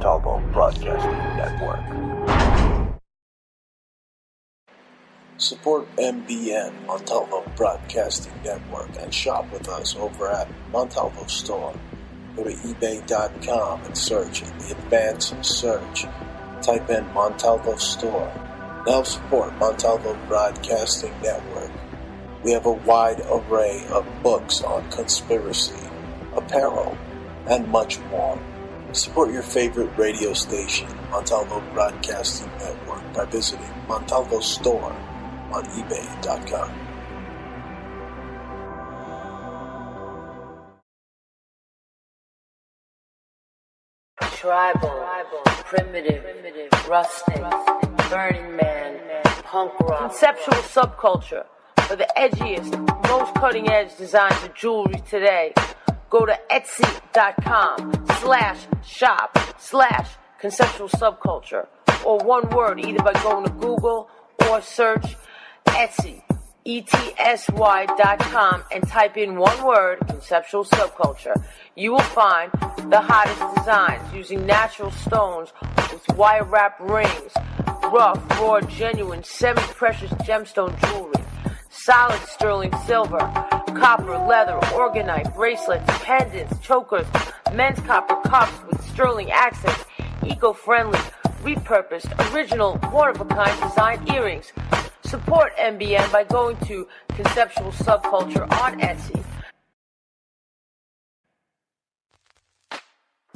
Montalvo Broadcasting Network. Support MBN, Montalvo Broadcasting Network, and shop with us over at Montalvo Store. Go to ebay.com and search in the advanced search. Type in Montalvo Store. Now support Montalvo Broadcasting Network. We have a wide array of books on conspiracy, apparel, and much more. Support your favorite radio station, Montalvo Broadcasting Network, by visiting Montalvo Store on ebay.com. Tribal, primitive, rustic, Burning Man, punk rock, conceptual subculture for the edgiest, most cutting-edge designs of jewelry today. Go to etsy.com/shop/conceptual subculture, or one word, either by going to Google or search Etsy, ETSY.com, and type in one word, conceptual subculture. You will find the hottest designs using natural stones with wire wrap rings, rough, raw, genuine, semi-precious gemstone jewelry, solid sterling silver, copper, leather, orgonite, bracelets, pendants, chokers, men's copper cups with sterling accents, eco-friendly, repurposed, original, one-of-a-kind design earrings. Support MBN by going to Conceptual Subculture on Etsy.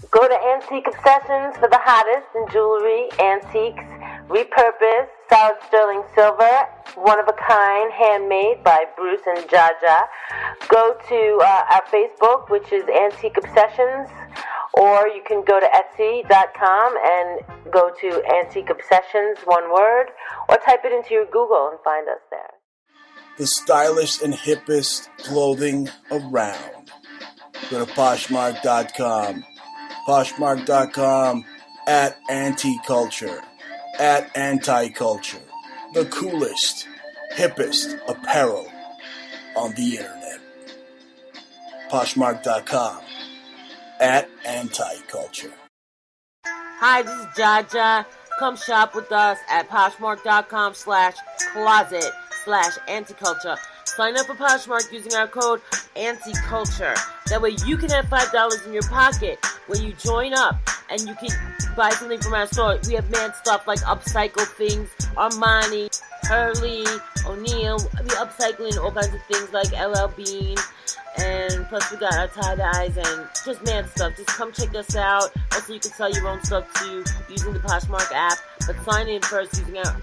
Go to Antique Obsessions for the hottest in jewelry, antiques, repurposed, solid sterling silver, one-of-a-kind, handmade by Bruce and Jaja. Go to our Facebook, which is Antique Obsessions, or you can go to Etsy.com and go to Antique Obsessions, one word, or type it into your Google and find us there. The stylish and hippest clothing around. Go to Poshmark.com. Poshmark.com at Anti-Culture. At Anti-Culture. The coolest, hippest apparel on the internet. Poshmark.com at Anti-Culture. Hi, this is Jaja. Come shop with us at Poshmark.com/closet/anticulture. Sign up for Poshmark using our code ANTICULTURE. That way you can have $5 in your pocket when you join up and you can buy something from our store. We have mad stuff like upcycle things, Armani, Hurley, O'Neill. We upcycling all kinds of things like LL Bean. And plus we got our tie-dyes and just mad stuff. Just come check us out. Also, you can sell your own stuff too using the Poshmark app. But sign in first using our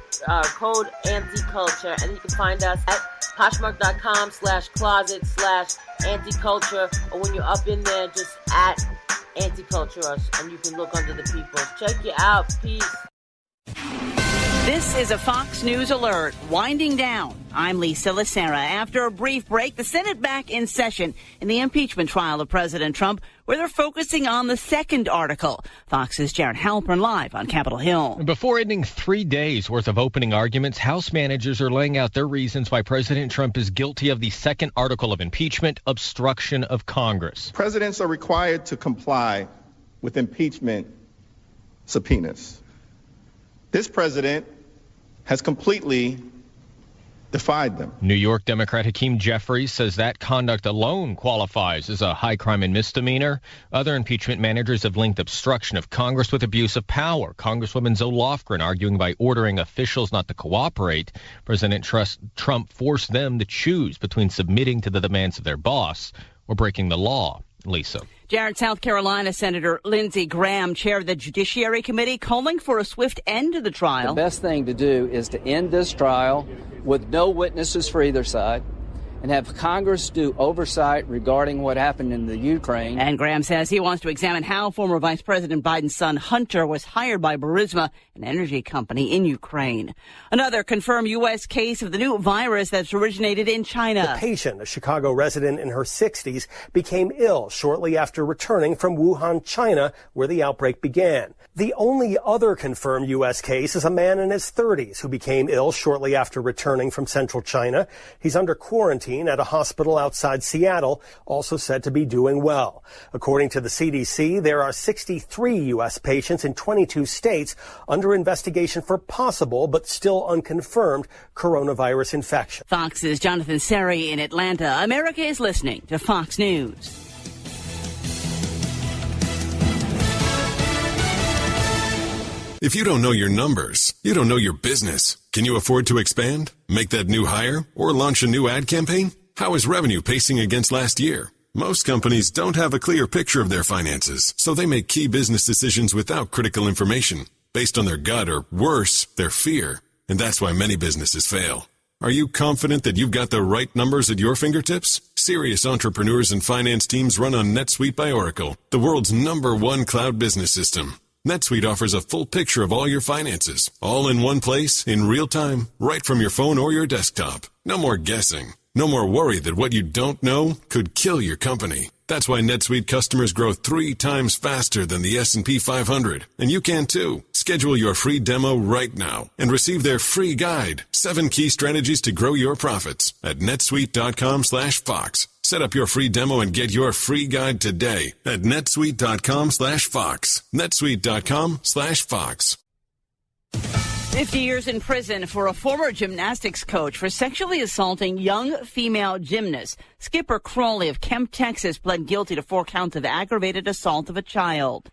code ANTICULTURE. And you can find us at Poshmark.com/closet/anticulture. Or when you're up in there, just at Anticulture us. And you can look under the people. Check you out. Peace. This is a Fox News alert. Winding down. I'm Lisa Lacera. After a brief break, the Senate back in session in the impeachment trial of President Trump, where they're focusing on the second article. Fox's Jared Halpern live on Capitol Hill. Before ending 3 days worth of opening arguments, House managers are laying out their reasons why President Trump is guilty of the second article of impeachment, obstruction of Congress. Presidents are required to comply with impeachment subpoenas. This president has completely defied them. New York Democrat Hakeem Jeffries says that conduct alone qualifies as a high crime and misdemeanor. Other impeachment managers have linked obstruction of Congress with abuse of power. Congresswoman Zoe Lofgren arguing by ordering officials not to cooperate, President Trump forced them to choose between submitting to the demands of their boss or breaking the law. Lisa. Jared, South Carolina Senator Lindsey Graham chaired the Judiciary Committee, calling for a swift end to the trial. The best thing to do is to end this trial with no witnesses for either side and have Congress do oversight regarding what happened in the Ukraine. And Graham says he wants to examine how former Vice President Biden's son Hunter was hired by Burisma, an energy company in Ukraine. Another confirmed U.S. case of the new virus that's originated in China. The patient, a Chicago resident in her 60s, became ill shortly after returning from Wuhan, China, where the outbreak began. The only other confirmed U.S. case is a man in his 30s who became ill shortly after returning from central China. He's under quarantine COVID-19 at a hospital outside Seattle, also said to be doing well. According to the CDC, there are 63 U.S. patients in 22 states under investigation for possible but still unconfirmed coronavirus infection. Fox's Jonathan Seri in Atlanta. America is listening to Fox News. If you don't know your numbers, you don't know your business. Can you afford to expand, make that new hire, or launch a new ad campaign? How is revenue pacing against last year? Most companies don't have a clear picture of their finances, so they make key business decisions without critical information, based on their gut or, worse, their fear. And that's why many businesses fail. Are you confident that you've got the right numbers at your fingertips? Serious entrepreneurs and finance teams run on NetSuite by Oracle, the world's #1 cloud business system. NetSuite offers a full picture of all your finances, all in one place, in real time, right from your phone or your desktop. No more guessing. No more worry that what you don't know could kill your company. That's why NetSuite customers grow 3 times faster than the S&P 500. And you can too. Schedule your free demo right now and receive their free guide, 7 key strategies to grow your profits at netsuite.com/Fox. Set up your free demo and get your free guide today at netsuite.com/Fox. netsuite.com/Fox. 50 years in prison for a former gymnastics coach for sexually assaulting young female gymnasts. Skipper Crawley of Kemp, Texas, pled guilty to 4 counts of aggravated assault of a child.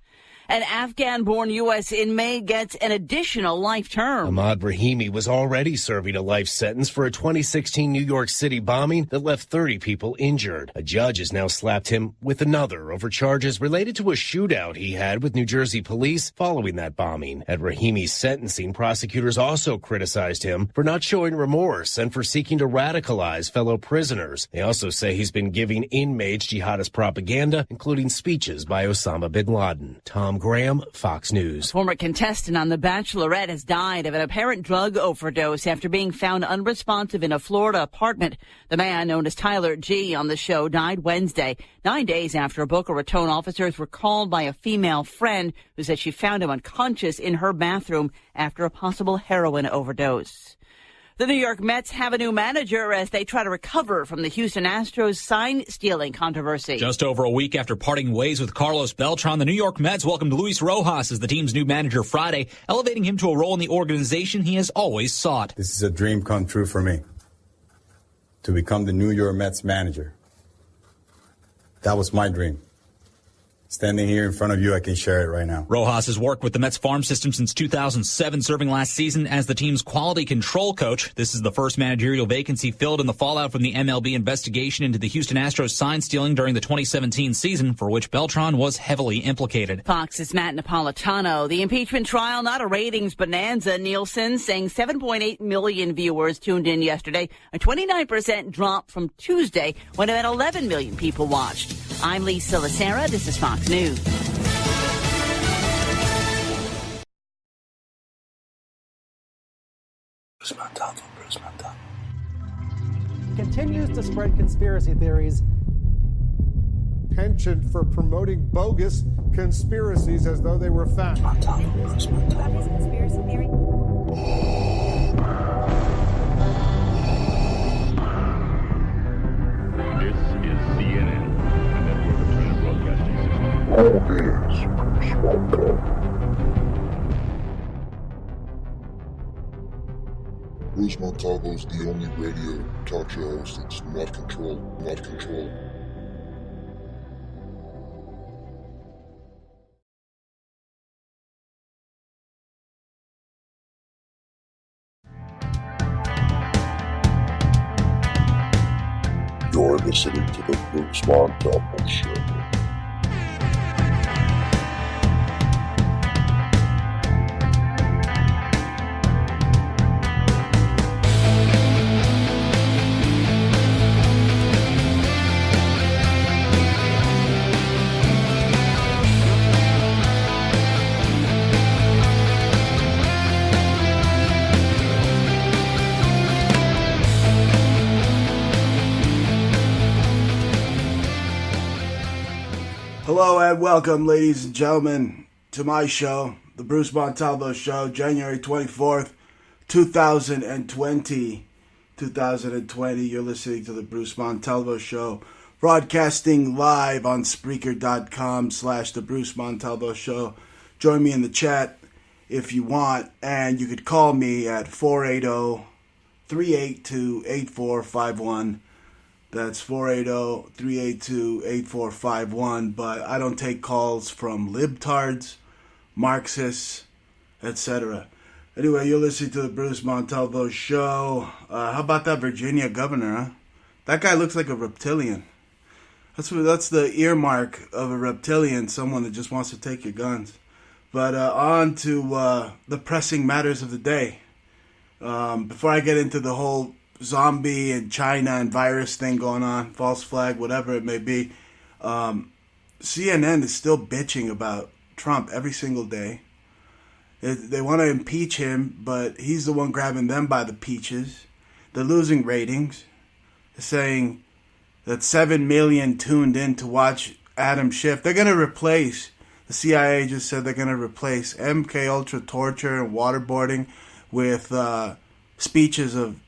An Afghan-born U.S. inmate gets an additional life term. Ahmad Rahimi was already serving a life sentence for a 2016 New York City bombing that left 30 people injured. A judge has now slapped him with another over charges related to a shootout he had with New Jersey police following that bombing. At Rahimi's sentencing, prosecutors also criticized him for not showing remorse and for seeking to radicalize fellow prisoners. They also say he's been giving inmates jihadist propaganda, including speeches by Osama bin Laden. Tom Graham, Fox News. A former contestant on The Bachelorette has died of an apparent drug overdose after being found unresponsive in a Florida apartment. The man, known as Tyler G. on the show, died Wednesday, 9 days after Boca Raton officers were called by a female friend who said she found him unconscious in her bathroom after a possible heroin overdose. The New York Mets have a new manager as they try to recover from the Houston Astros sign-stealing controversy. Just over a week after parting ways with Carlos Beltran, the New York Mets welcomed Luis Rojas as the team's new manager Friday, elevating him to a role in the organization he has always sought. This is a dream come true for me, to become the New York Mets manager. That was my dream. Standing here in front of you, I can share it right now. Rojas has worked with the Mets farm system since 2007, serving last season as the team's quality control coach. This is the first managerial vacancy filled in the fallout from the MLB investigation into the Houston Astros sign stealing during the 2017 season, for which Beltran was heavily implicated. Fox's Matt Napolitano. The impeachment trial, not a ratings bonanza. Nielsen saying 7.8 million viewers tuned in yesterday, a 29% drop from Tuesday when about 11 million people watched. I'm Lisa Lacera. This is Fox News. Bruce Montalvo. Continues to spread conspiracy theories. Penchant for promoting bogus conspiracies as though they were fact. Bruce Montalvo. Conspiracy theory. This is CNN. Bruce Montalvo is the only radio talk show host that's not controlled. You're listening to the Bruce Montalvo Show. Hello and welcome, ladies and gentlemen, to my show, The Bruce Montalvo Show, January 24th, 2020. 2020. You're listening to the Bruce Montalvo Show, broadcasting live on Spreaker.com/the Bruce Montalvo Show. Join me in the chat if you want, and you could call me at 480-382-8451. That's 480-382-8451, but I don't take calls from libtards, Marxists, etc. Anyway, you're listening to the Bruce Montalvo Show. How about that Virginia governor, huh? That guy looks like a reptilian. That's the earmark of a reptilian, someone that just wants to take your guns. But on to the pressing matters of the day. Before I get into the whole zombie and China and virus thing going on, false flag, whatever it may be, CNN is still bitching about Trump every single day. They want to impeach him, but he's the one grabbing them by the peaches. They're losing ratings. They're saying that 7 million tuned in to watch Adam Schiff. They're going to replace, the CIA just said they're going to replace MK Ultra torture and waterboarding with speeches of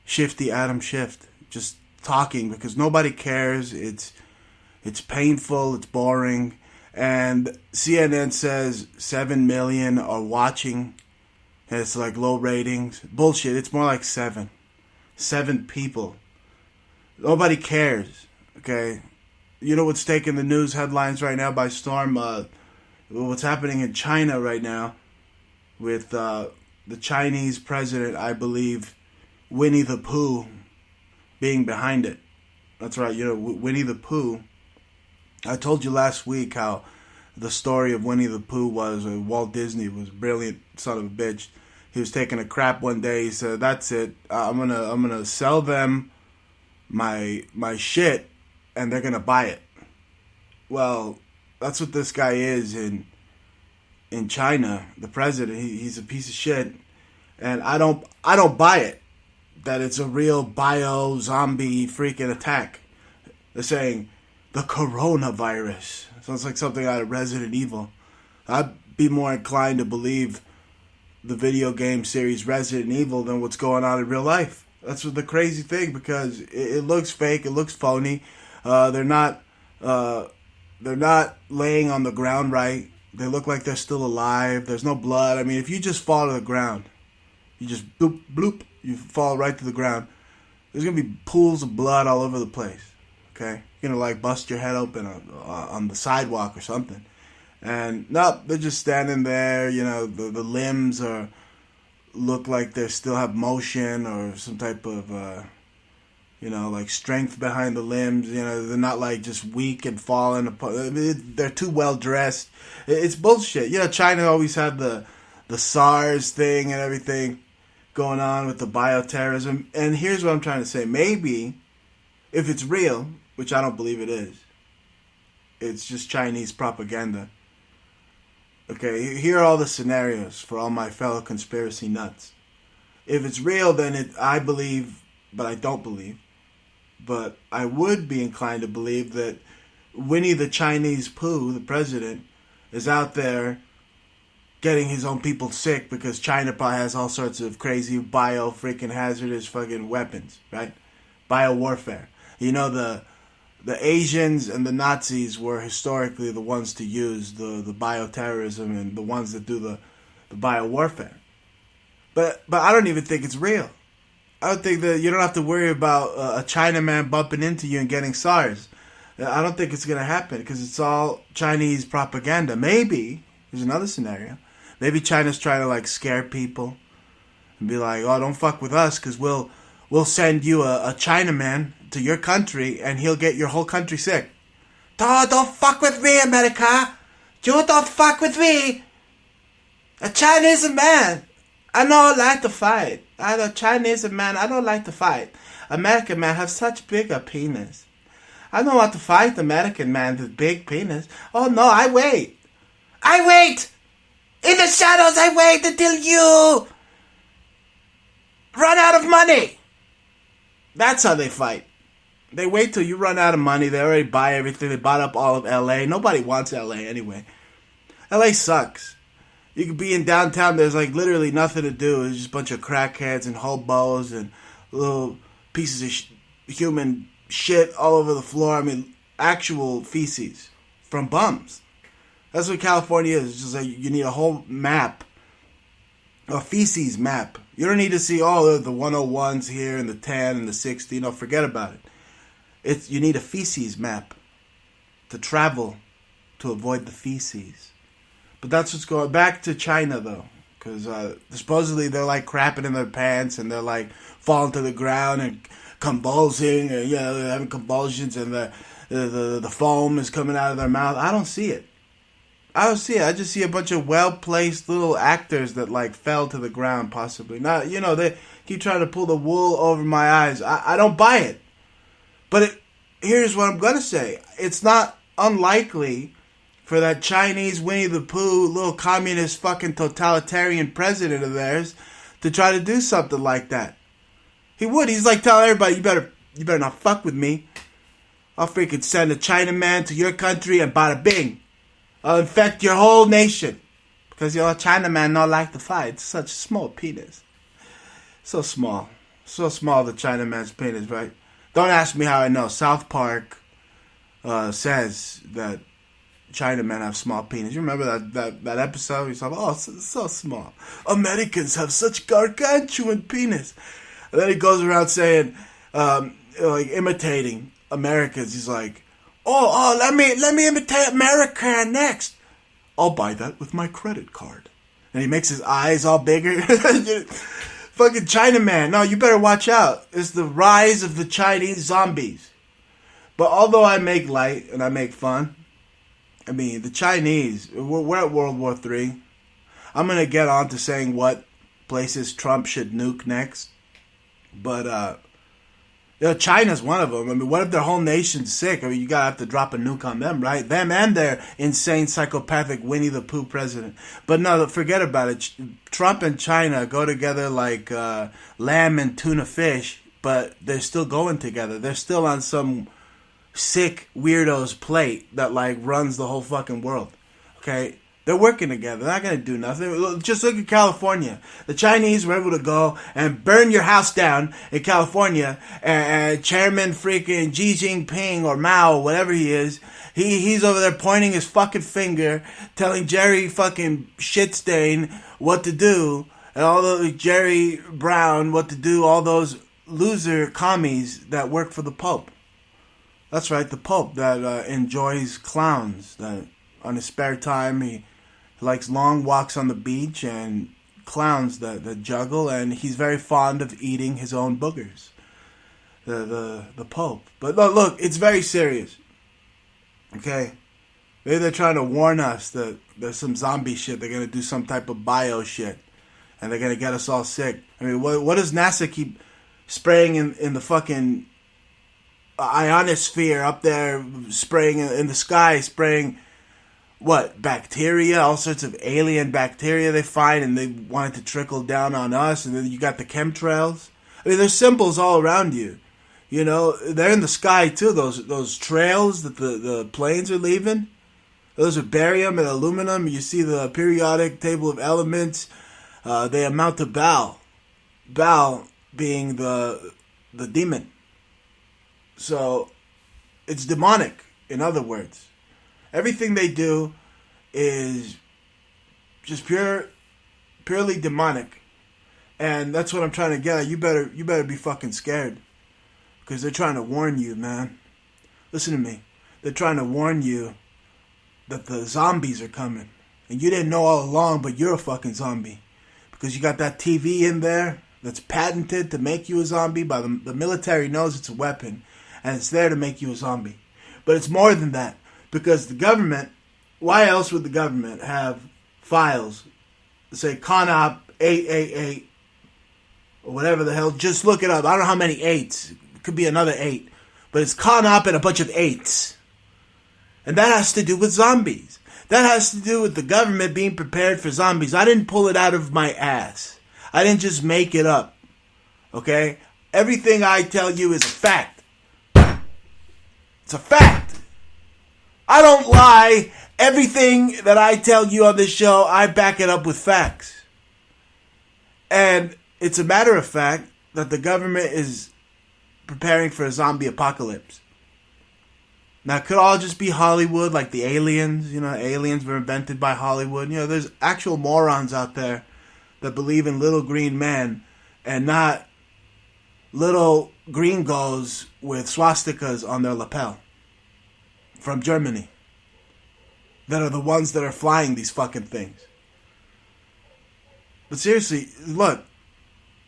Shifty Adam Schiff. Just talking because nobody cares. It's painful. It's boring. And CNN says 7 million are watching. And it's like low ratings. Bullshit. It's more like 7. 7 people. Nobody cares. Okay? You know what's taking the news headlines right now by storm? What's happening in China right now with the Chinese president, I believe, Winnie the Pooh, being behind it. That's right. You know, Winnie the Pooh. I told you last week how the story of Winnie the Pooh was Walt Disney was a brilliant son of a bitch. He was taking a crap one day. He said, "That's it. I'm gonna sell them my shit, and they're gonna buy it." Well, that's what this guy is in China. The president. He's a piece of shit, and I don't buy it that it's a real bio zombie freaking attack. They're saying the coronavirus. Sounds like something out of Resident Evil. I'd be more inclined to believe the video game series Resident Evil than what's going on in real life. That's what the crazy thing, because it looks fake, it looks phony. They're not laying on the ground right. They look like they're still alive. There's no blood. I mean, if you just fall to the ground, you just bloop, bloop, you fall right to the ground, there's going to be pools of blood all over the place. Okay? You're going to like bust your head open on the sidewalk or something. And no, they're just standing there. You know, the limbs look like they still have motion or some type of, like strength behind the limbs. You know, they're not like just weak and falling apart. I mean, they're too well dressed. It's bullshit. You know, China always had the SARS thing and everything going on with the bioterrorism. And here's what I'm trying to say. Maybe if it's real, which I don't believe it is, it's just Chinese propaganda. Okay, here are all the scenarios for all my fellow conspiracy nuts. If it's real, then I believe, but I don't believe. But I would be inclined to believe that Winnie the Chinese Pooh, the president, is out there getting his own people sick because China probably has all sorts of crazy freaking hazardous fucking weapons, right? Biowarfare. You know, the Asians and the Nazis were historically the ones to use the bioterrorism and the ones that do the biowarfare. But I don't even think it's real. I don't think that you don't have to worry about a Chinaman bumping into you and getting SARS. I don't think it's going to happen because it's all Chinese propaganda. Maybe, there's another scenario. Maybe China's trying to like scare people and be like, "Oh, don't fuck with us because we'll send you a Chinaman to your country and he'll get your whole country sick." Don't fuck with me, America. You don't fuck with me. A Chinese man. I don't like to fight. I'm a Chinese man. I don't like to fight. American man have such bigger penis. I don't want to fight American man with big penis. Oh no, I wait. In the shadows, I wait until you run out of money. That's how they fight. They wait till you run out of money. They already buy everything. They bought up all of LA. Nobody wants LA anyway. LA sucks. You could be in downtown. There's like literally nothing to do. It's just a bunch of crackheads and hobos and little pieces of human shit all over the floor. I mean, actual feces from bums. That's what California is. It's just like you need a whole map, a feces map. You don't need to see all the 101s here and the 10 and the 60. No, forget about it. You need a feces map to travel to avoid the feces. But that's what's going back to China, though. Because supposedly they're like crapping in their pants and they're like falling to the ground and convulsing. And, they're having convulsions and the foam is coming out of their mouth. I don't see it. I just see a bunch of well-placed little actors that like fell to the ground, possibly. Not, they keep trying to pull the wool over my eyes. I don't buy it. But here's what I'm going to say. It's not unlikely for that Chinese Winnie the Pooh, little communist fucking totalitarian president of theirs to try to do something like that. He would. He's like telling everybody, you better not fuck with me. I'll freaking send a Chinaman to your country and bada bing. I'll infect your whole nation. Because, Chinaman not like to fight. It's such a small penis. So small. So small, the Chinaman's penis, right? Don't ask me how I know. South Park says that Chinamen have small penis. You remember that episode? He's like, it's so small. Americans have such gargantuan penis. And then he goes around saying, imitating Americans. He's like, let me imitate America next. I'll buy that with my credit card. And he makes his eyes all bigger. Fucking Chinaman. No, you better watch out. It's the rise of the Chinese zombies. But although I make light and I make fun, I mean, the Chinese, we're at World War III. I'm going to get on to saying what places Trump should nuke next. But, China's one of them. I mean, what if their whole nation's sick? I mean, you got to have to drop a nuke on them, right? Them and their insane, psychopathic Winnie the Pooh president. But no, forget about it. Trump and China go together like lamb and tuna fish, but they're still going together. They're still on some sick weirdo's plate that like runs the whole fucking world. Okay? They're working together. They're not going to do nothing. Just look at California. The Chinese were able to go and burn your house down in California. And Chairman freaking Xi Jinping or Mao, whatever he is, he's over there pointing his fucking finger, telling Jerry fucking Shitstain what to do. And all the Jerry Brown what to do. All those loser commies that work for the Pope. That's right, the Pope that enjoys clowns. That on his spare time he likes long walks on the beach and clowns that juggle, and he's very fond of eating his own boogers. The Pope. But look, it's very serious. Okay? Maybe they're trying to warn us that there's some zombie shit. They're going to do some type of bio shit. And they're going to get us all sick. I mean, what does NASA keep spraying in the fucking ionosphere up there, spraying in the sky, spraying what, bacteria, all sorts of alien bacteria they find, and they want it to trickle down on us, and then you got the chemtrails. I mean, there's symbols all around you. They're in the sky too, those trails that the planes are leaving. Those are barium and aluminum. You see the periodic table of elements. They amount to Baal. Baal being the demon. So, it's demonic, in other words. Everything they do is just purely demonic. And that's what I'm trying to get at. You better be fucking scared. Because they're trying to warn you, man. Listen to me. They're trying to warn you that the zombies are coming. And you didn't know all along, but you're a fucking zombie. Because you got that TV in there that's patented to make you a zombie. By the military knows it's a weapon. And it's there to make you a zombie. But it's more than that. Because the government, why else would the government have files, say CONOP 888, or whatever the hell, just look it up. I don't know how many 8s. It could be another 8. But it's CONOP and a bunch of 8s. And that has to do with zombies. That has to do with the government being prepared for zombies. I didn't pull it out of my ass. I didn't just make it up. Okay? Everything I tell you is a fact. It's a fact. I don't lie. Everything that I tell you on this show, I back it up with facts. And it's a matter of fact that the government is preparing for a zombie apocalypse. Now, it could all just be Hollywood, like the aliens. You know, aliens were invented by Hollywood. You know, there's actual morons out there that believe in little green men and not little gringos with swastikas on their lapel from Germany that are the ones that are flying these fucking things. But seriously, look,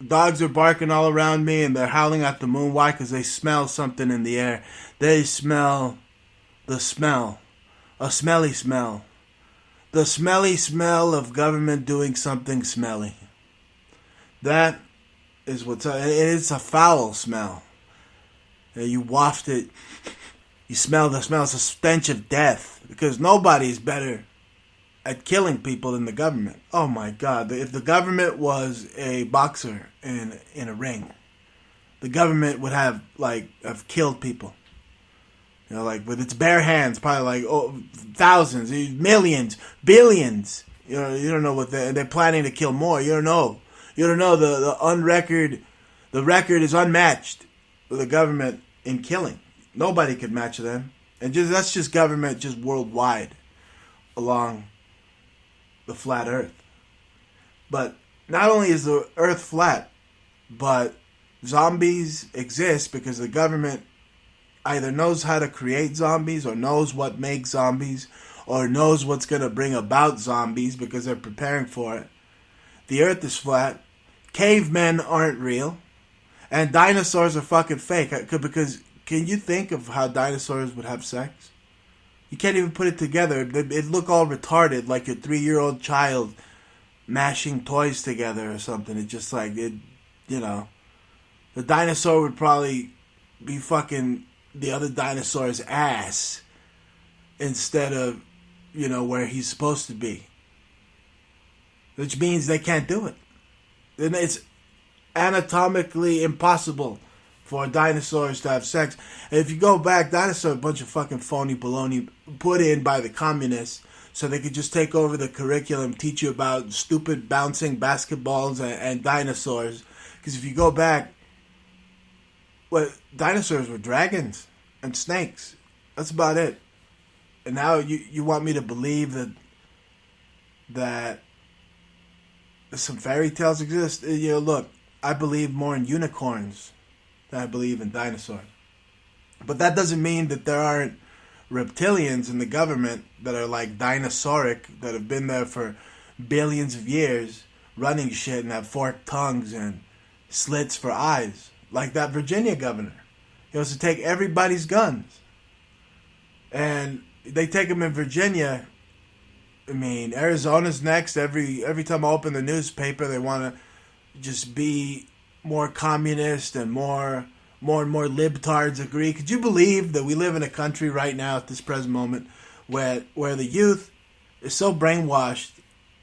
dogs are barking all around me and they're howling at the moon. Why? Because they smell something in the air. They smell the smell, a smelly smell. The smelly smell of government doing something smelly. That is what's up. It's a foul smell. You waft it. You smell the smell. It's a stench of death. Because nobody's better at killing people than the government. Oh my God. If the government was a boxer in a ring, the government would have killed people. You know, like with its bare hands, probably thousands, millions, billions. You know, you don't know what they're planning to kill more. You don't know. You don't know the record is unmatched with the government in killing. Nobody could match them. And that's just government just worldwide along the flat earth. But not only is the earth flat, but zombies exist because the government either knows how to create zombies or knows what makes zombies or knows what's going to bring about zombies because they're preparing for it. The earth is flat. Cavemen aren't real. And dinosaurs are fucking fake. Because can you think of how dinosaurs would have sex? You can't even put it together. It'd look all retarded, like your 3-year-old child mashing toys together or something. It's just like, the dinosaur would probably be fucking the other dinosaur's ass instead of, where he's supposed to be. Which means they can't do it. And it's anatomically impossible for dinosaurs to have sex. And if you go back, dinosaurs are a bunch of fucking phony baloney put in by the communists so they could just take over the curriculum, teach you about stupid bouncing basketballs and dinosaurs. Because if you go back, dinosaurs were dragons and snakes. That's about it. And now you want me to believe that some fairy tales exist? Look, I believe more in unicorns than I believe in dinosaurs. But that doesn't mean that there aren't reptilians in the government that are like dinosauric, that have been there for billions of years, running shit and have forked tongues and slits for eyes. Like that Virginia governor. He wants to take everybody's guns. And they take them in Virginia. I mean, Arizona's next. Every time I open the newspaper, they want to just be more communist and more and more libtards agree. Could you believe that we live in a country right now at this present moment where the youth is so brainwashed,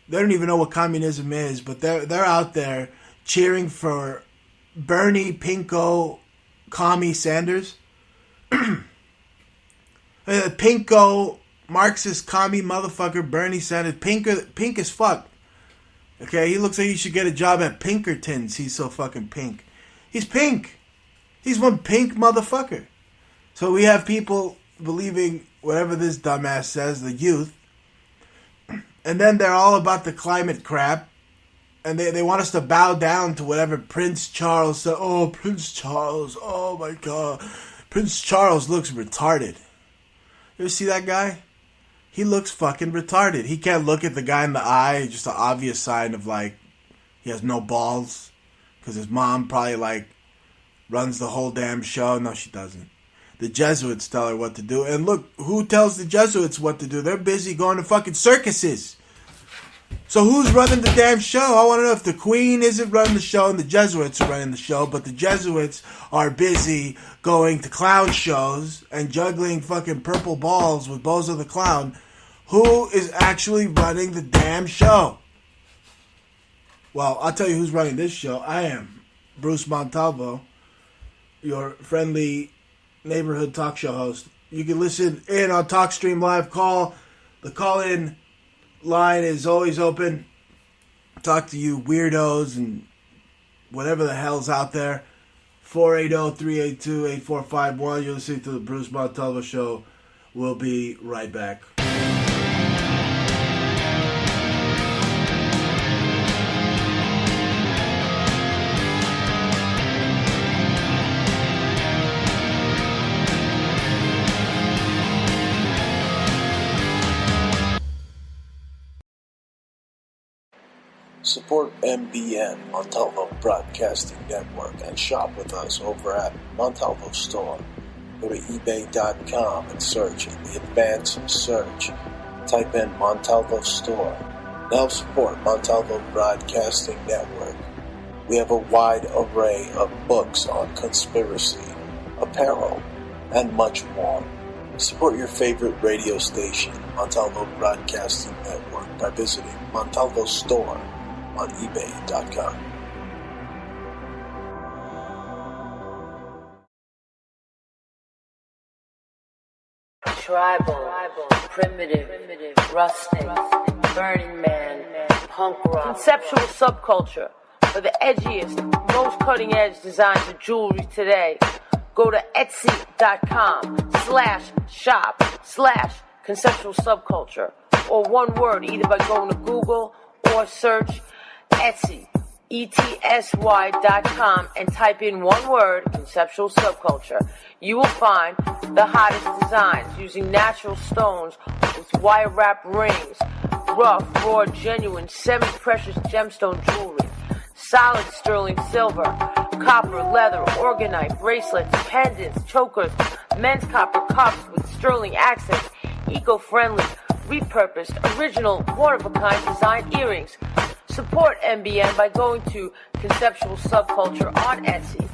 they don't even know what communism is, but they're out there cheering for Bernie Pinko Commie Sanders. Pinko Marxist commie motherfucker Bernie Sanders. Pink as fuck. Okay, he looks like he should get a job at Pinkertons. He's so fucking pink. He's pink. He's one pink motherfucker. So we have people believing whatever this dumbass says, the youth. And then they're all about the climate crap. And they want us to bow down to whatever Prince Charles said. Oh, Prince Charles. Oh, my God. Prince Charles looks retarded. You ever see that guy? He looks fucking retarded. He can't look at the guy in the eye. Just an obvious sign of, he has no balls. Because his mom probably, runs the whole damn show. No, she doesn't. The Jesuits tell her what to do. And look, who tells the Jesuits what to do? They're busy going to fucking circuses. So who's running the damn show? I want to know if the Queen isn't running the show and the Jesuits are running the show, but the Jesuits are busy going to clown shows and juggling fucking purple balls with Bozo the Clown. Who is actually running the damn show? Well, I'll tell you who's running this show. I am Bruce Montalvo, your friendly neighborhood talk show host. You can listen in on TalkStream Live Call. The call-in line is always open. Talk to you weirdos and whatever the hell's out there. 480-382-8451. You're listening to the Bruce Montalvo Show. We'll be right back. Support MBN, Montalvo Broadcasting Network, and shop with us over at Montalvo Store. Go to ebay.com and search in the advanced search. Type in Montalvo Store. To help support Montalvo Broadcasting Network, we have a wide array of books on conspiracy, apparel, and much more. Support your favorite radio station, Montalvo Broadcasting Network, by visiting Montalvo Store on ebay.com. Tribal, primitive, rustic, Burning Man, punk rock, conceptual subculture for the edgiest, most cutting-edge designs of jewelry today. Go to etsy.com/shop/conceptual subculture, or one word, either by going to Google or search Etsy, ETSY.com, and type in one word, conceptual subculture. You will find the hottest designs using natural stones with wire wrap rings, rough, raw, genuine, semi-precious gemstone jewelry, solid sterling silver, copper, leather, organite, bracelets, pendants, chokers, men's copper cups with sterling accents, eco-friendly, repurposed, original, one-of-a-kind design earrings. Support MBN by going to Conceptual Subculture on Etsy.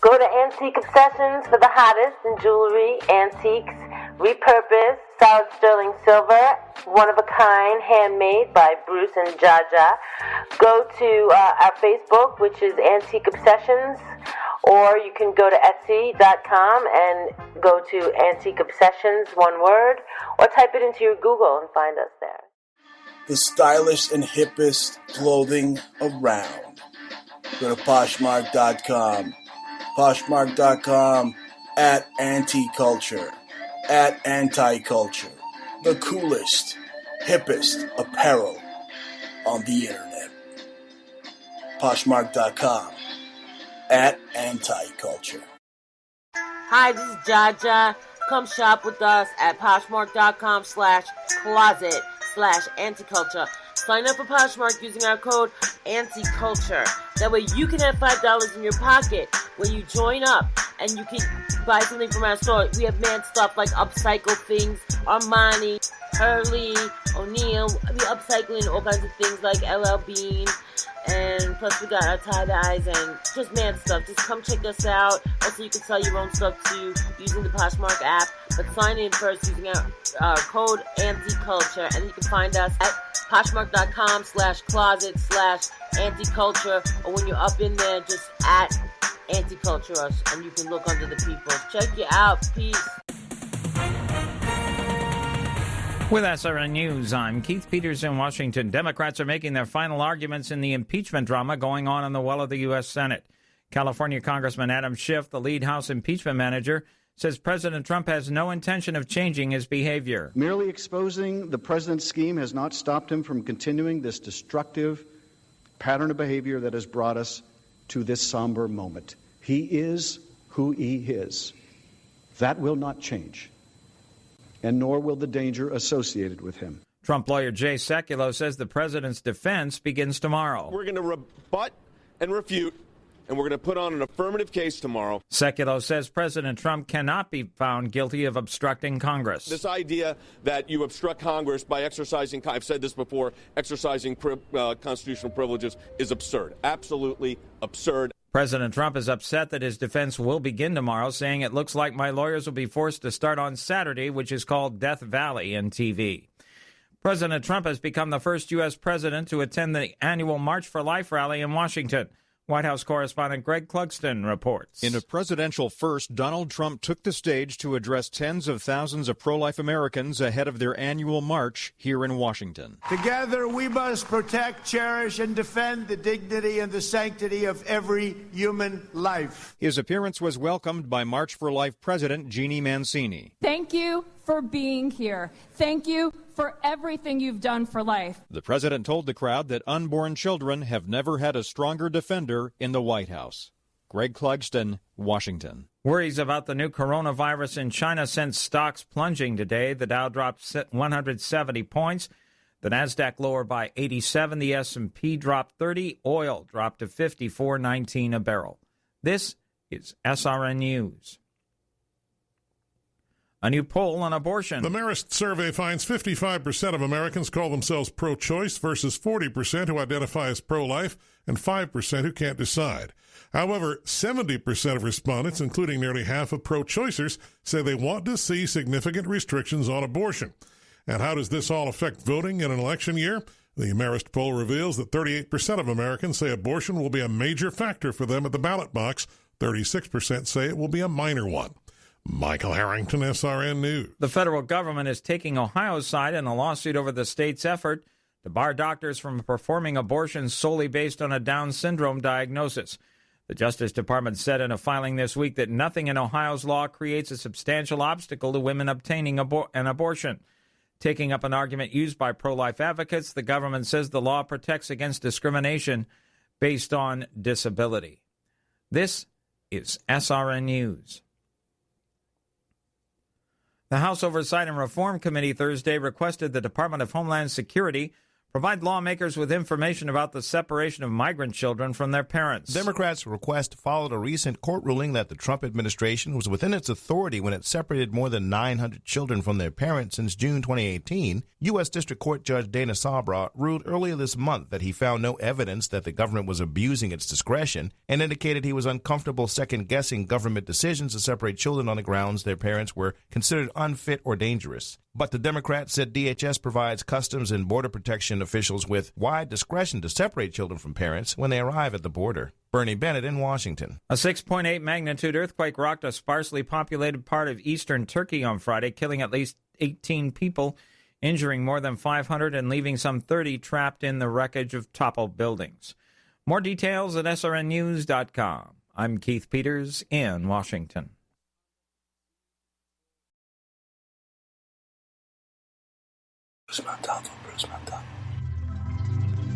Go to Antique Obsessions for the hottest in jewelry, antiques, repurposed, solid sterling silver, one-of-a-kind, handmade by Bruce and Jaja. Go to our Facebook, which is Antique Obsessions, or you can go to Etsy.com and go to Antique Obsessions, one word, or type it into your Google and find us there. The stylish and hippest clothing around. Go to Poshmark.com. Poshmark.com at Anti-Culture. At Anti-Culture. The coolest, hippest apparel on the internet. Poshmark.com. At Anti-Culture. Hi, this is Jaja. Come shop with us at Poshmark.com/closet/anticulture. Sign up for Poshmark using our code ANTICULTURE. That way you can have $5 in your pocket when you join up, and you can buy something from our store. We have mad stuff like upcycle things, Armani, Hurley, O'Neill. We upcycling all kinds of things like LL Bean. And plus we got our tie-dyes and just mad stuff. Just come check us out. Also, you can sell your own stuff too using the Poshmark app. But sign in first using our code ANTICULTURE. And you can find us at Poshmark.com/closet/anticulture. Or when you're up in there, just at Anticulture us. And you can look under the people. Check you out. Peace. With SRN News, I'm Keith Peters in Washington. Democrats are making their final arguments in the impeachment drama going on in the well of the U.S. Senate. California Congressman Adam Schiff, the lead House impeachment manager, says President Trump has no intention of changing his behavior. Merely exposing the president's scheme has not stopped him from continuing this destructive pattern of behavior that has brought us to this somber moment. He is who he is. That will not change, and nor will the danger associated with him. Trump lawyer Jay Sekulow says the president's defense begins tomorrow. We're going to rebut and refute, and we're going to put on an affirmative case tomorrow. Sekulow says President Trump cannot be found guilty of obstructing Congress. This idea that you obstruct Congress by exercising, I've said this before, exercising constitutional privileges is absurd. Absolutely absurd. President Trump is upset that his defense will begin tomorrow, saying it looks like my lawyers will be forced to start on Saturday, which is called Death Valley in TV. President Trump has become the first U.S. president to attend the annual March for Life rally in Washington. White House correspondent Greg Clugston reports. In a presidential first, Donald Trump took the stage to address tens of thousands of pro-life Americans ahead of their annual march here in Washington. Together, we must protect, cherish, and defend the dignity and the sanctity of every human life. His appearance was welcomed by March for Life President Jeannie Mancini. Thank you for being here. Thank you for everything you've done for life. The president told the crowd that unborn children have never had a stronger defender in the White House. Greg Clugston, Washington. Worries about the new coronavirus in China sent stocks plunging today. The Dow dropped 170 points. The Nasdaq lower by 87. The S&P dropped 30. Oil dropped to $54.19 a barrel. This is SRN News. A new poll on abortion. The Marist survey finds 55% of Americans call themselves pro-choice versus 40% who identify as pro-life and 5% who can't decide. However, 70% of respondents, including nearly half of pro-choicers, say they want to see significant restrictions on abortion. And how does this all affect voting in an election year? The Marist poll reveals that 38% of Americans say abortion will be a major factor for them at the ballot box. 36% say it will be a minor one. Michael Harrington, SRN News. The federal government is taking Ohio's side in a lawsuit over the state's effort to bar doctors from performing abortions solely based on a Down syndrome diagnosis. The Justice Department said in a filing this week that nothing in Ohio's law creates a substantial obstacle to women obtaining an abortion. Taking up an argument used by pro-life advocates, the government says the law protects against discrimination based on disability. This is SRN News. The House Oversight and Reform Committee Thursday requested the Department of Homeland Security provide lawmakers with information about the separation of migrant children from their parents. Democrats' request followed a recent court ruling that the Trump administration was within its authority when it separated more than 900 children from their parents since June 2018. U.S. District Court Judge Dana Sabra ruled earlier this month that he found no evidence that the government was abusing its discretion and indicated he was uncomfortable second-guessing government decisions to separate children on the grounds their parents were considered unfit or dangerous. But the Democrats said DHS provides Customs and Border Protection officials with wide discretion to separate children from parents when they arrive at the border. Bernie Bennett in Washington. A 6.8 magnitude earthquake rocked a sparsely populated part of eastern Turkey on Friday, killing at least 18 people, injuring more than 500 and leaving some 30 trapped in the wreckage of toppled buildings. More details at srnnews.com. I'm Keith Peters in Washington. Bruce Montalvo.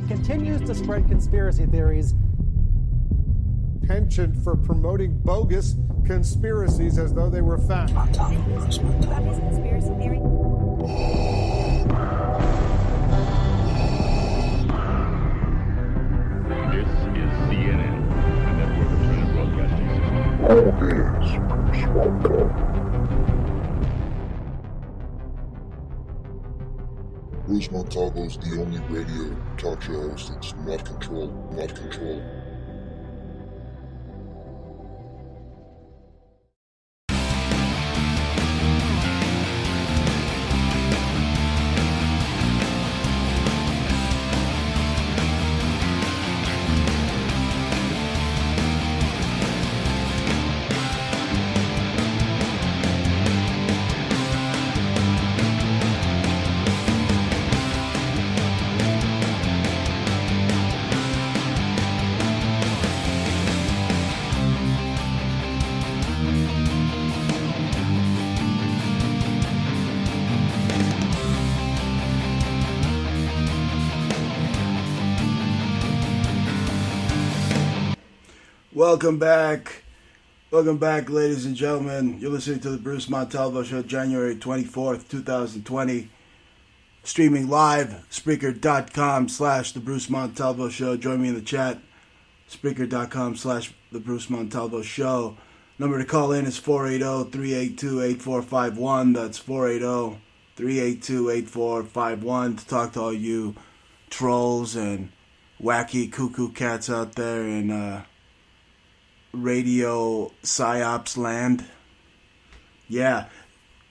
Continues to spread conspiracy theories. Penchant for promoting bogus conspiracies as though they were fact. Bruce Montalvo. Conspiracy theory. This is CNN, a network of Turner Broadcasting System. Bruce Montalvo. Bruce Montalvo is the only radio talk show host that's not controlled. Welcome back, ladies and gentlemen. You're listening to the Bruce Montalvo Show, January 24th, 2020. Streaming live, Spreaker.com/The Bruce Montalvo Show. Join me in the chat, Spreaker.com/The Bruce Montalvo Show. Number to call in is 480-382-8451. That's 480-382-8451 to talk to all you trolls and wacky cuckoo cats out there in radio psyops land. Yeah.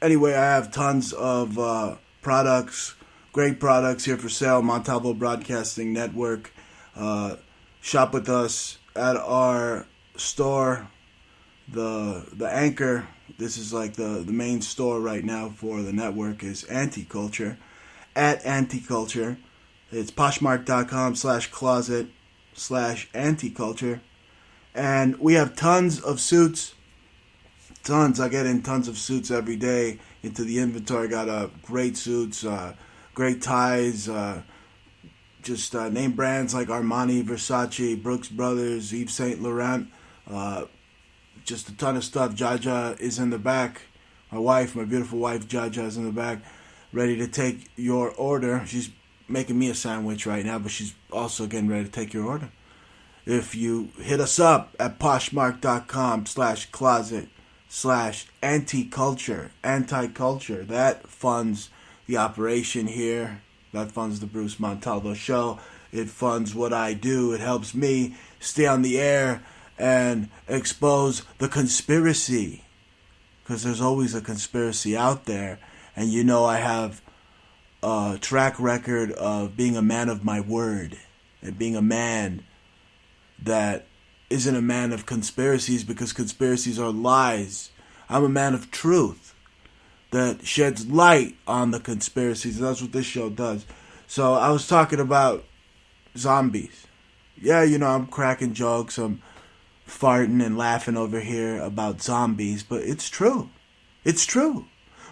Anyway, I have tons of products, great products here for sale. Montalvo Broadcasting Network. Shop with us at our store, the Anchor. This is like the main store right now for the network is Anti-Culture. At Anti-Culture. It's poshmark.com/closet/anti-culture. And we have tons of suits. Tons. I get in tons of suits every day into the inventory. Got great suits, great ties, just name brands like Armani, Versace, Brooks Brothers, Yves Saint Laurent. Just a ton of stuff. Jaja is in the back. My wife, my beautiful wife, Jaja, is in the back, ready to take your order. She's making me a sandwich right now, but she's also getting ready to take your order. If you hit us up at poshmark.com/closet/anti-culture, anti-culture, that funds the operation here. That funds the Bruce Montalvo Show. It funds what I do. It helps me stay on the air and expose the conspiracy. Because there's always a conspiracy out there. And you know I have a track record of being a man of my word. And being a man that isn't a man of conspiracies, because conspiracies are lies. I'm a man of truth that sheds light on the conspiracies. That's what this show does. So I was talking about zombies. Yeah, you know, I'm cracking jokes. I'm farting and laughing over here about zombies, but it's true. It's true.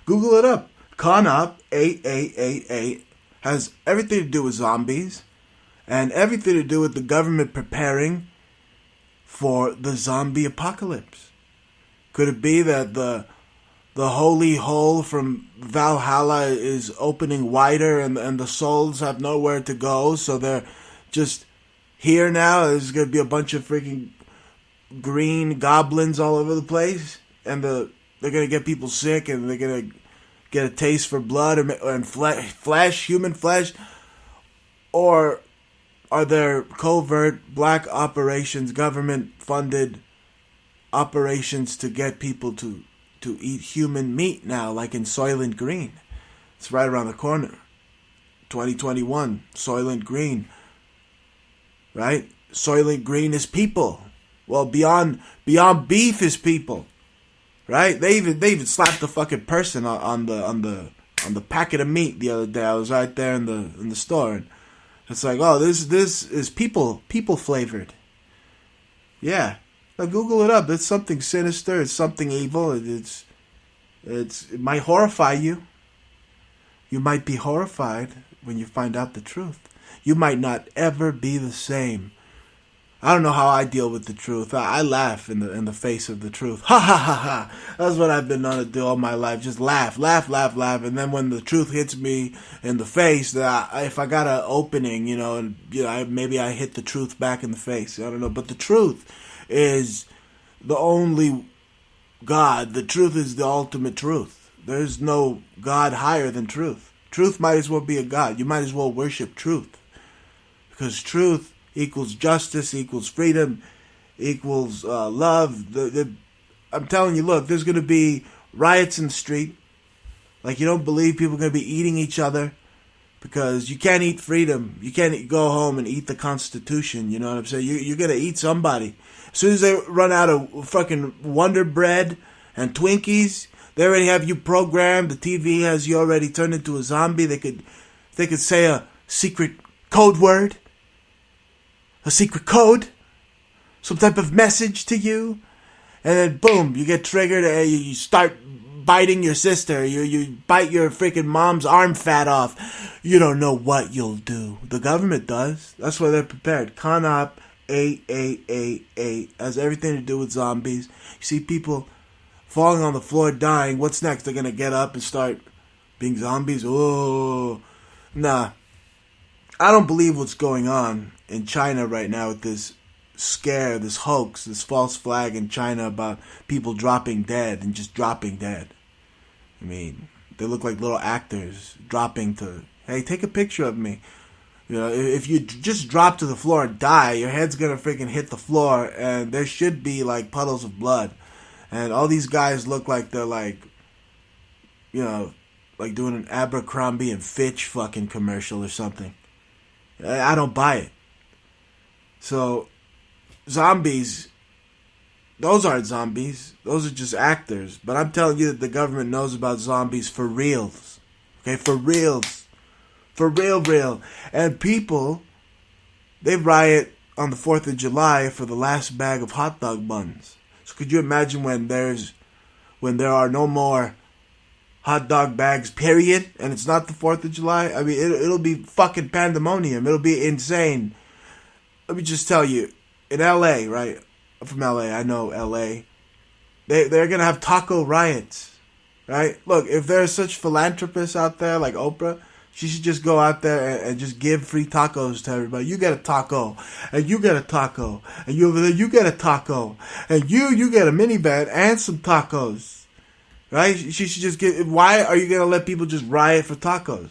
Google it up. ConOp 8888 has everything to do with zombies and everything to do with the government preparing for the zombie apocalypse. Could it be that the holy hole from Valhalla is opening wider and the souls have nowhere to go, so they're just here now? There's going to be a bunch of freaking green goblins all over the place, and they're going to get people sick, and they're going to get a taste for blood and flesh, human flesh? Or are there covert black operations, government-funded operations to get people to eat human meat now, like in Soylent Green? It's right around the corner. 2021, Soylent Green. Right? Soylent Green is people. Well, Beyond Beef is people. Right? They even slapped the fucking person on the packet of meat the other day. I was right there in the store, and it's like, oh, this is people flavored. Yeah. Now Google it up. It's something sinister. It's something evil. It might horrify you. You might be horrified when you find out the truth. You might not ever be the same. I don't know how I deal with the truth. I laugh in the face of the truth. Ha ha ha ha. That's what I've been known to do all my life. Just laugh. And then when the truth hits me in the face, if I got an opening, maybe I hit the truth back in the face. I don't know. But the truth is the only God. The truth is the ultimate truth. There's no God higher than truth. Truth might as well be a God. You might as well worship truth. Because truth equals justice, equals freedom, equals love. I'm telling you, look, there's going to be riots in the street. Like, you don't believe people are going to be eating each other because you can't eat freedom. You can't go home and eat the Constitution. You know what I'm saying? You're going to eat somebody. As soon as they run out of fucking Wonder Bread and Twinkies, they already have you programmed. The TV has you already turned into a zombie. They could say a secret code word. A secret code, some type of message to you, and then boom, you get triggered and you start biting your sister. You bite your freaking mom's arm fat off. You don't know what you'll do. The government does. That's why they're prepared. ConOp 8888 has everything to do with zombies. You see people falling on the floor dying. What's next? They're going to get up and start being zombies? Oh, nah. I don't believe what's going on in China right now with this scare, this hoax, this false flag in China about people dropping dead and just dropping dead. I mean, they look like little actors dropping to, hey, take a picture of me. You know, if you just drop to the floor and die, your head's gonna freaking hit the floor, and there should be like puddles of blood. And all these guys look like they're like, you know, like doing an Abercrombie and Fitch fucking commercial or something. I don't buy it. So, zombies, those aren't zombies. Those are just actors. But I'm telling you that the government knows about zombies for reals. Okay, for reals. For real. And people, they riot on the 4th of July for the last bag of hot dog buns. So could you imagine when there are no more hot dog bags, period, and it's not the 4th of July? I mean, it'll be fucking pandemonium. It'll be insane. Let me just tell you, in LA, right? I'm from LA. I know LA. They're going to have taco riots, right? Look, if there's such philanthropists out there like Oprah, she should just go out there and just give free tacos to everybody. You get a taco, and you get a taco, and you over there, you get a taco, and you get a minivan and some tacos, right? She should just get. Why are you gonna let people just riot for tacos?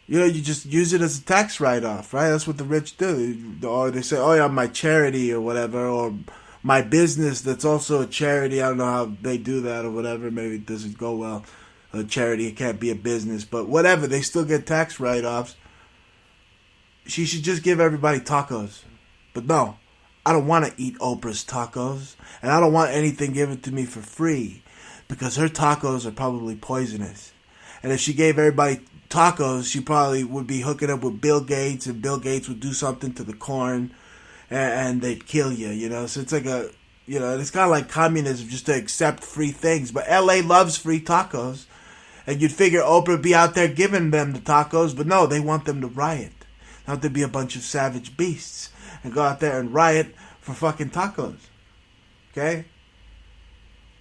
You know, you just use it as a tax write-off, right? That's what the rich do. Or they say, oh yeah, my charity or whatever, or my business that's also a charity. I don't know how they do that or whatever. Maybe it doesn't go well. A charity, it can't be a business, but whatever, they still get tax write-offs. She should just give everybody tacos. But no, I don't want to eat Oprah's tacos, and I don't want anything given to me for free, because her tacos are probably poisonous. And if she gave everybody tacos, she probably would be hooking up with Bill Gates, and Bill Gates would do something to the corn, and they'd kill you, you know? So it's like it's kind of like communism, just to accept free things. But LA loves free tacos. And you'd figure Oprah would be out there giving them the tacos, but no, they want them to riot. They want them to be a bunch of savage beasts and go out there and riot for fucking tacos. Okay?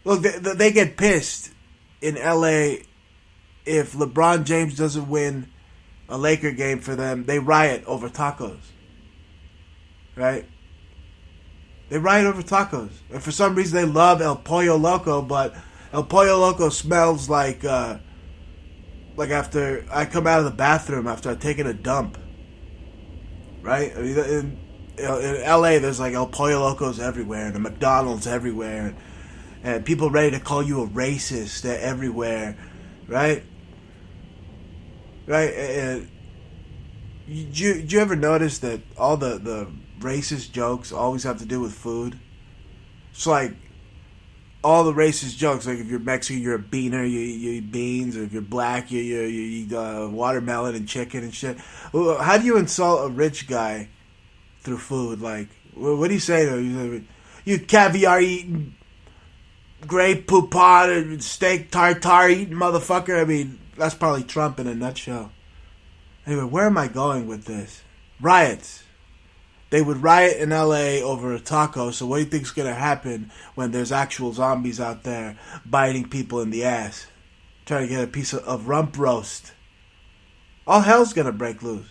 Look, they get pissed in LA if LeBron James doesn't win a Laker game for them. They riot over tacos. Right? They riot over tacos. And for some reason they love El Pollo Loco, but El Pollo Loco smells like after I come out of the bathroom after I've taken a dump. Right? I mean, in LA, there's like El Pollo Locos everywhere, and a McDonald's everywhere, and people ready to call you a racist everywhere. Right? Right? And did you ever notice that all the racist jokes always have to do with food? It's like all the racist jokes, like if you're Mexican, you're a beaner, you eat beans, or if you're black, you eat watermelon and chicken and shit. How do you insult a rich guy through food? Like, what do you say to him? You caviar eating, grape poupon, steak tartare eating motherfucker? I mean, that's probably Trump in a nutshell. Anyway, where am I going with this? Riots. They would riot in LA over a taco, so what do you think's going to happen when there's actual zombies out there biting people in the ass, trying to get a piece of rump roast? All hell's going to break loose.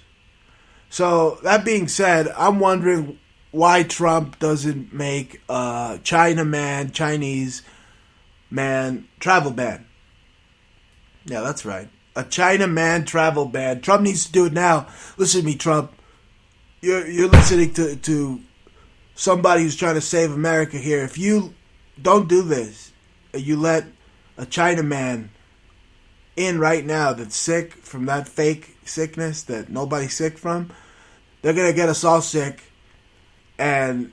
So, that being said, I'm wondering why Trump doesn't make a Chinese man travel ban. Yeah, that's right. A China man travel ban. Trump needs to do it now. Listen to me, Trump. You're listening to somebody who's trying to save America here. If you don't do this, you let a Chinaman in right now that's sick from that fake sickness that nobody's sick from, they're going to get us all sick. And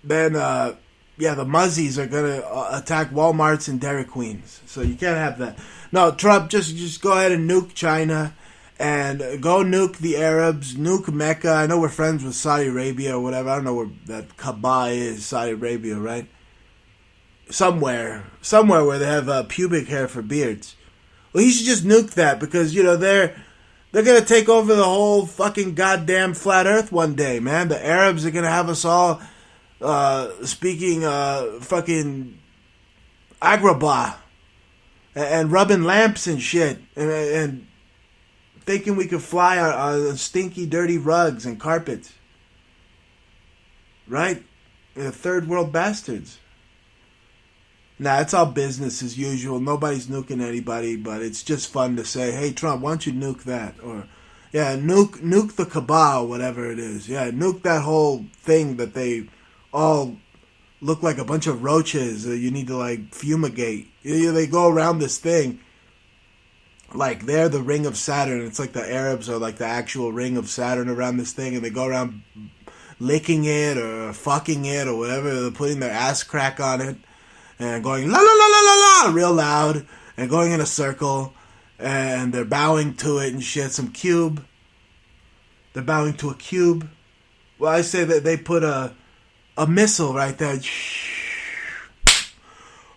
then, the Muzzies are going to attack Walmarts and Dairy Queens. So you can't have that. No, Trump, just go ahead and nuke China. And go nuke the Arabs, nuke Mecca. I know we're friends with Saudi Arabia or whatever. I don't know where that Kaaba is, Saudi Arabia, right? Somewhere where they have pubic hair for beards. Well, he should just nuke that because, they're going to take over the whole fucking goddamn flat earth one day, man. The Arabs are going to have us all speaking fucking Agrabah and rubbing lamps and shit and thinking we could fly on stinky, dirty rugs and carpets. Right? They're third world bastards. Nah, it's all business as usual. Nobody's nuking anybody, but it's just fun to say, hey, Trump, why don't you nuke that? Or, yeah, nuke the Kaaba, whatever it is. Yeah, nuke that whole thing that they all look like a bunch of roaches you need to, like, fumigate. They go around this thing like they're the ring of Saturn. It's like the Arabs are like the actual ring of Saturn around this thing, and they go around licking it or fucking it or whatever. They're putting their ass crack on it and going la la la la la la real loud and going in a circle, and they're bowing to it and shit. Some cube. They're bowing to a cube. Well, I say that they put a missile right there.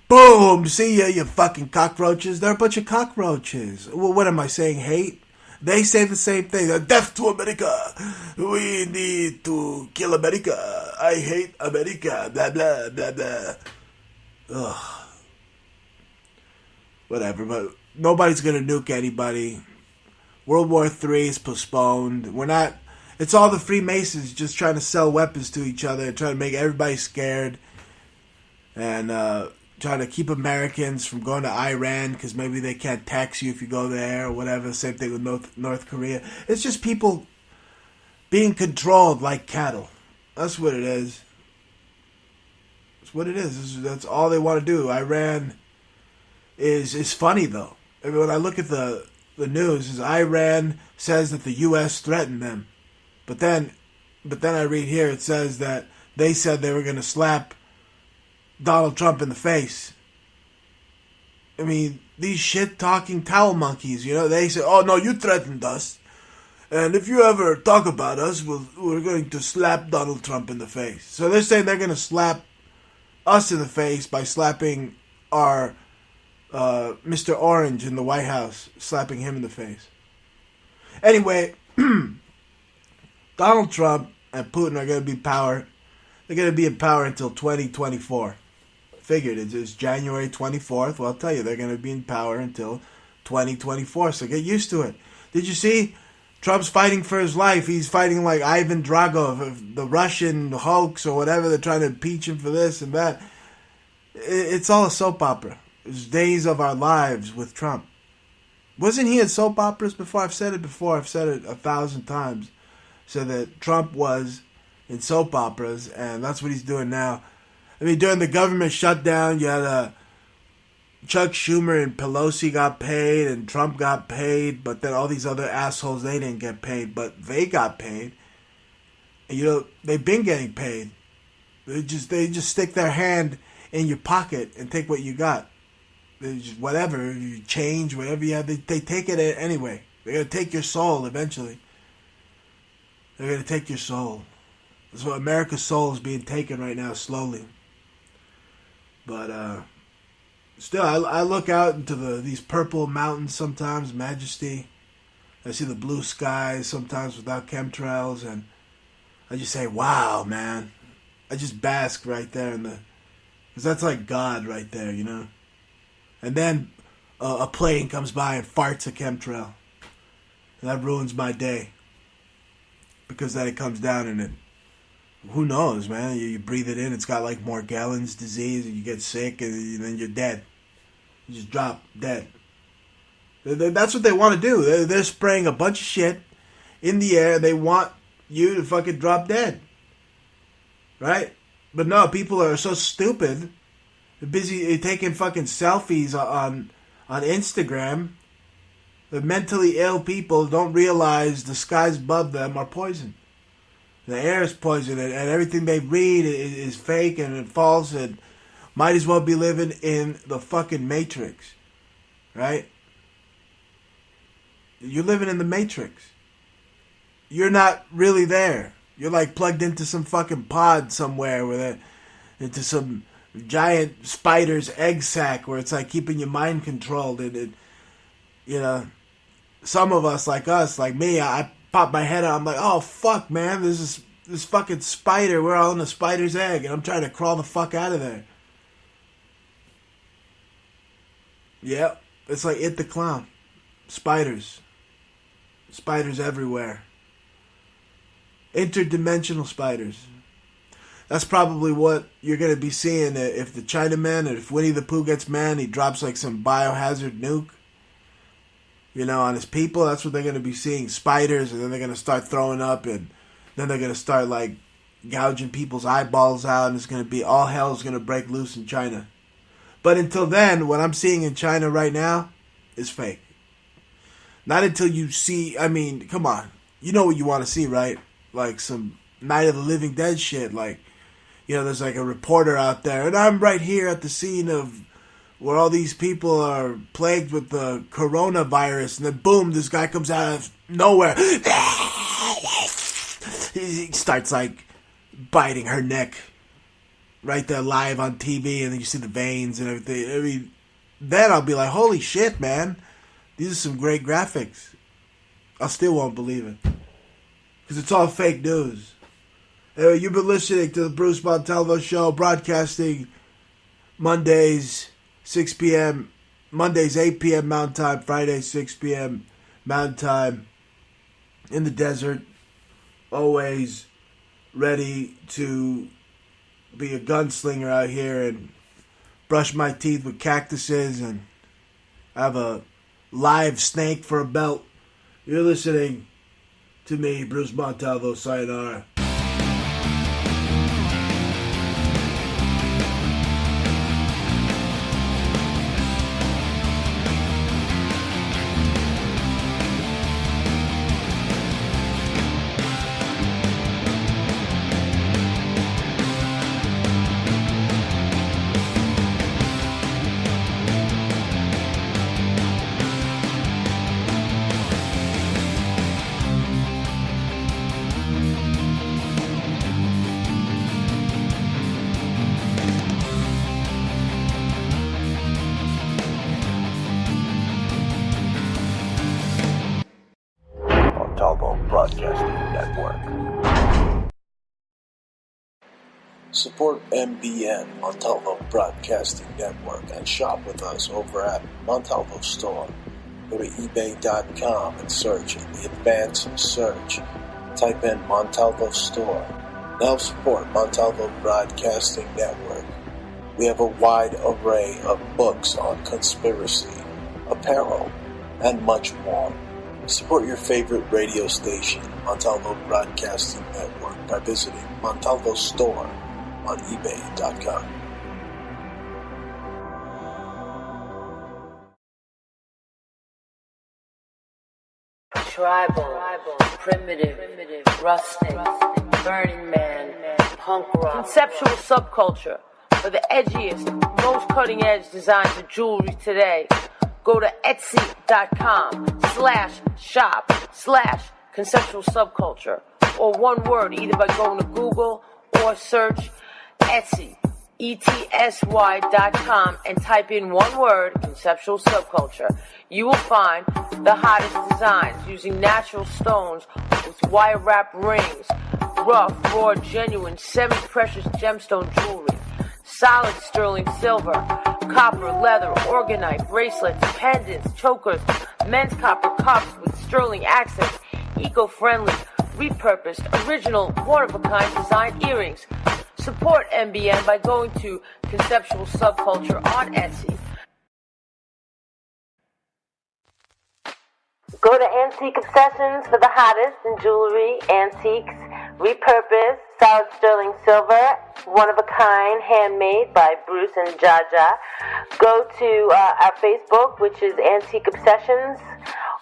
Boom! See ya, you fucking cockroaches. They're a bunch of cockroaches. Well, what am I saying? Hate? They say the same thing. Death to America. We need to kill America. I hate America. Blah, blah, blah, blah. Ugh. Whatever, but nobody's going to nuke anybody. World War III is postponed. We're not... It's all the Freemasons just trying to sell weapons to each other, trying to make everybody scared, and trying to keep Americans from going to Iran because maybe they can't tax you if you go there or whatever. Same thing with North Korea. It's just people being controlled like cattle. That's what it is. That's what it is. That's all they want to do. Iran is funny, though. I mean, when I look at the news, is Iran says that the U.S. threatened them. But then I read here, it says that they said they were going to slap Donald Trump in the face. I mean, these shit-talking towel monkeys, you know, they say, oh, no, you threatened us. And if you ever talk about us, we're going to slap Donald Trump in the face. So they're saying they're going to slap us in the face by slapping our Mr. Orange in the White House, slapping him in the face. Anyway, Donald Trump and Putin are going to be power. They're going to be in power until 2024. Figured it's January 24th. Well, I'll tell you, they're going to be in power until 2024. So get used to it. Did you see? Trump's fighting for his life. He's fighting like Ivan Drago, the Russian hoax or whatever. They're trying to impeach him for this and that. It's all a soap opera. It's days of our lives with Trump. Wasn't he in soap operas before? I've said it before. I've said it 1,000 times. So that Trump was in soap operas, and that's what he's doing now. I mean, during the government shutdown, you had Chuck Schumer and Pelosi got paid, and Trump got paid, but then all these other assholes, they didn't get paid, but they got paid. And, you know, they've been getting paid. They just stick their hand in your pocket and take what you got. They just, whatever, you change, whatever you have, they take it anyway. They're going to take your soul eventually. They're going to take your soul. So America's soul is being taken right now, slowly. But still, I look out into these purple mountains sometimes, majesty. I see the blue skies sometimes without chemtrails, and I just say, wow, man. I just bask right there because that's like God right there, you know. And then a plane comes by and farts a chemtrail. And that ruins my day. Because then it comes down and it, who knows, man? You breathe it in, it's got like Morgellons disease, and you get sick, and then you're dead. You just drop dead. That's what they want to do. They're spraying a bunch of shit in the air. They want you to fucking drop dead. Right? But no, people are so stupid. They're busy taking fucking selfies on Instagram. The mentally ill people don't realize the skies above them are poison. The air is poison, and everything they read is fake and false, and might as well be living in the fucking Matrix. Right? You're living in the Matrix. You're not really there. You're like plugged into some fucking pod somewhere into some giant spider's egg sack where it's like keeping your mind controlled, and you know, some of us, like us, like me, I pop my head out. I'm like, oh fuck, man, this fucking spider. We're all in a spider's egg, and I'm trying to crawl the fuck out of there. Yep, it's like It the Clown. Spiders everywhere. Interdimensional spiders. That's probably what you're going to be seeing if the Chinaman, or if Winnie the Pooh gets mad, he drops like some biohazard nuke, you know, on his people. That's what they're going to be seeing, spiders, and then they're going to start throwing up, and then they're going to start like gouging people's eyeballs out, and it's going to be, all hell's going to break loose in China. But until then, what I'm seeing in China right now is fake. Not until you see, I mean, come on. You know what you want to see, right? Like some Night of the Living Dead shit. Like, you know, there's like a reporter out there, and I'm right here at the scene of where all these people are plagued with the coronavirus, and then boom, this guy comes out of nowhere. He starts like biting her neck right there live on TV, and then you see the veins and everything. I mean, then I'll be like, holy shit, man. These are some great graphics. I still won't believe it. Because it's all fake news. Anyway, you've been listening to the Bruce Montalvo Show, broadcasting Mondays, 6 p.m., Mondays, 8 p.m. Mountain Time, Fridays, 6 p.m. Mountain Time, in the desert, always ready to be a gunslinger out here and brush my teeth with cactuses and have a live snake for a belt. You're listening to me, Bruce Montalvo, sayonara. Montalvo Broadcasting Network. Support MBN, Montalvo Broadcasting Network, and shop with us over at Montalvo Store. Go to ebay.com and search in the advanced search. Type in Montalvo Store. Now support Montalvo Broadcasting Network. We have a wide array of books on conspiracy, apparel, and much more. Support your favorite radio station, Montalvo Broadcasting Network, by visiting Montalvo Store on ebay.com. Tribal, primitive, rustic, Burning Man, punk rock, conceptual subculture for the edgiest, most cutting-edge designs of jewelry today. Go to etsy.com/shop/conceptual subculture, or one word, either by going to Google or search Etsy, ETSY.com, and type in one word, conceptual subculture. You will find the hottest designs using natural stones with wire wrap rings, rough, raw, genuine, semi-precious gemstone jewelry, solid sterling silver, copper, leather, orgonite, bracelets, pendants, chokers, men's copper cups with sterling accents, eco-friendly, repurposed, original, one-of-a-kind design earrings. Support MBN by going to Conceptual Subculture on Etsy. Go to Antique Obsessions for the hottest in jewelry, antiques, repurposed, solid sterling silver, one-of-a-kind, handmade by Bruce and Jaja. Go to our Facebook, which is Antique Obsessions,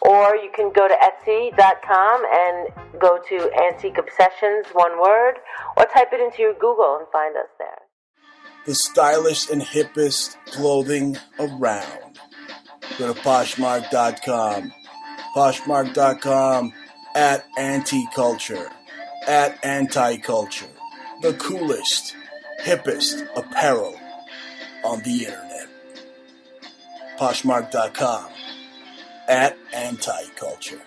or you can go to Etsy.com and go to Antique Obsessions, one word, or type it into your Google and find us there. The stylish and hippest clothing around. Go to Poshmark.com. Poshmark.com at Anti-Culture. At Anti-Culture. The coolest, hippest apparel on the internet. Poshmark.com at Anti-Culture.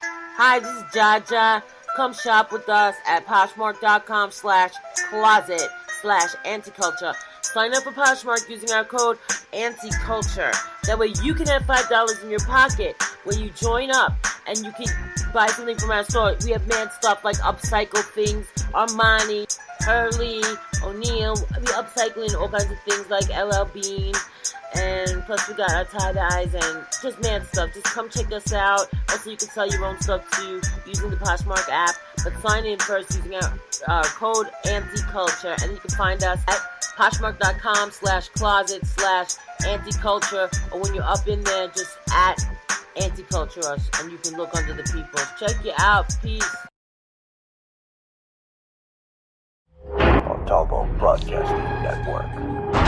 Hi, this is Jaja. Come shop with us at Poshmark.com/closet/anticulture. Sign up for Poshmark using our code ANTICULTURE. That way you can have $5 in your pocket when you join up, and you can buy something from our store. We have mad stuff like upcycle things, Armani, Hurley, O'Neill. We upcycling all kinds of things like LL Bean, and plus we got our tie-dyes and just mad stuff. Just come check us out. Also, you can sell your own stuff too using the Poshmark app, but sign in first using our code ANTICULTURE, and you can find us at Poshmark.com/closet/anticulture, or when you're up in there, just at Anticulture us, and you can look under the people. Check you out. Peace. Montalvo Broadcasting Network.